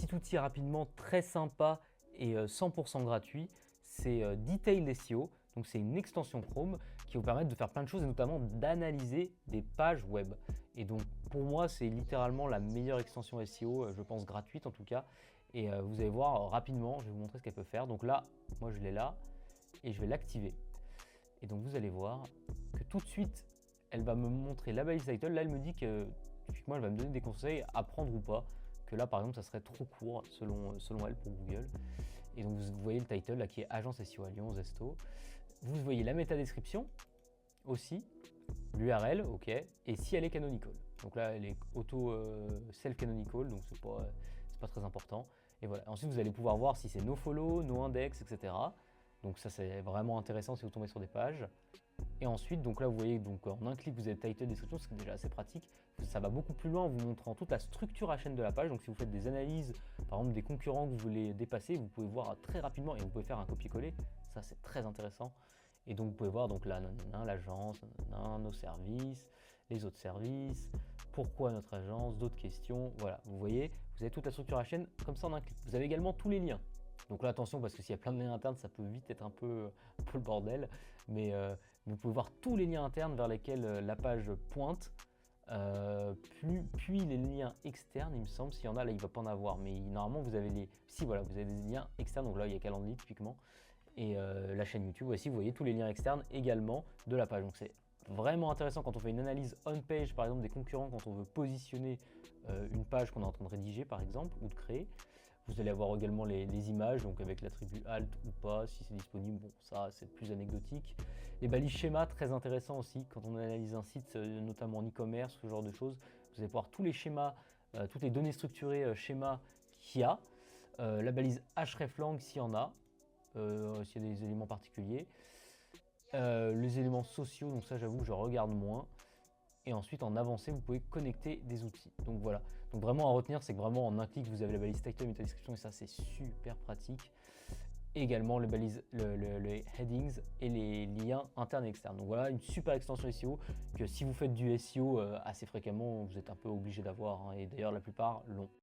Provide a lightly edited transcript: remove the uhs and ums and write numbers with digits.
petit outil rapidement très sympa et 100% gratuit, c'est Detailed SEO. Donc c'est une extension Chrome qui vous permet de faire plein de choses et notamment d'analyser des pages web. Et donc pour moi, c'est littéralement la meilleure extension SEO, je pense gratuite en tout cas. Et vous allez voir rapidement, je vais vous montrer ce qu'elle peut faire. Donc là, moi je l'ai là et je vais l'activer. Et donc vous allez voir que tout de suite, elle va me montrer la balise title. Là, elle me dit que typiquement, elle va me donner des conseils à prendre ou pas. Que là, par exemple, ça serait trop court selon elle pour Google. Et donc vous voyez le title là qui est Agence SEO à Lyon, Zesto. Vous voyez la métadescription aussi, l'URL, ok, et si elle est canonical. Donc là, elle est auto self-canonical, donc c'est pas très important. Et voilà. Ensuite, vous allez pouvoir voir si c'est nofollow, noindex, etc. Donc ça, c'est vraiment intéressant si vous tombez sur des pages. Et ensuite, donc là, vous voyez, donc en un clic, vous avez title, description, ce qui est déjà assez pratique. Ça va beaucoup plus loin en vous montrant toute la structure HN de la page. Donc si vous faites des analyses, par exemple des concurrents que vous voulez dépasser, vous pouvez voir très rapidement et vous pouvez faire un copier-coller. Ça, c'est très intéressant. Et donc vous pouvez voir donc là, l'agence, nos services, les autres services, pourquoi notre agence, d'autres questions. Voilà, vous voyez, vous avez toute la structure HN comme ça en un clic. Vous avez également tous les liens. Donc là, attention, parce que s'il y a plein de liens internes, ça peut vite être un peu le bordel. Mais vous pouvez voir tous les liens internes vers lesquels la page pointe. Puis les liens externes, il me semble, s'il y en a, là, il ne va pas en avoir. Mais normalement, vous avez les... Si, voilà, vous avez des liens externes. Donc là, il y a Calendly, typiquement. Et la chaîne YouTube, aussi, vous voyez tous les liens externes également de la page. Donc c'est vraiment intéressant quand on fait une analyse on-page, par exemple, des concurrents, quand on veut positionner une page qu'on est en train de rédiger, par exemple, ou de créer. Vous allez avoir également les images, donc avec l'attribut alt ou pas, si c'est disponible, bon ça c'est plus anecdotique. Les balises schéma, très intéressant aussi, quand on analyse un site, notamment en e-commerce, ce genre de choses, vous allez voir tous les schémas, toutes les données structurées schéma qu'il y a, la balise hreflang s'il y en a, s'il y a des éléments particuliers, les éléments sociaux, donc ça j'avoue je regarde moins. Et ensuite en avancé vous pouvez connecter des outils. Donc voilà, donc vraiment à retenir c'est que vraiment en un clic vous avez la balise title, métadescription et ça c'est super pratique. Et également les balises, les headings et les liens internes et externes. Donc voilà une super extension SEO que si vous faites du SEO assez fréquemment vous êtes un peu obligé d'avoir, hein, et d'ailleurs la plupart l'ont.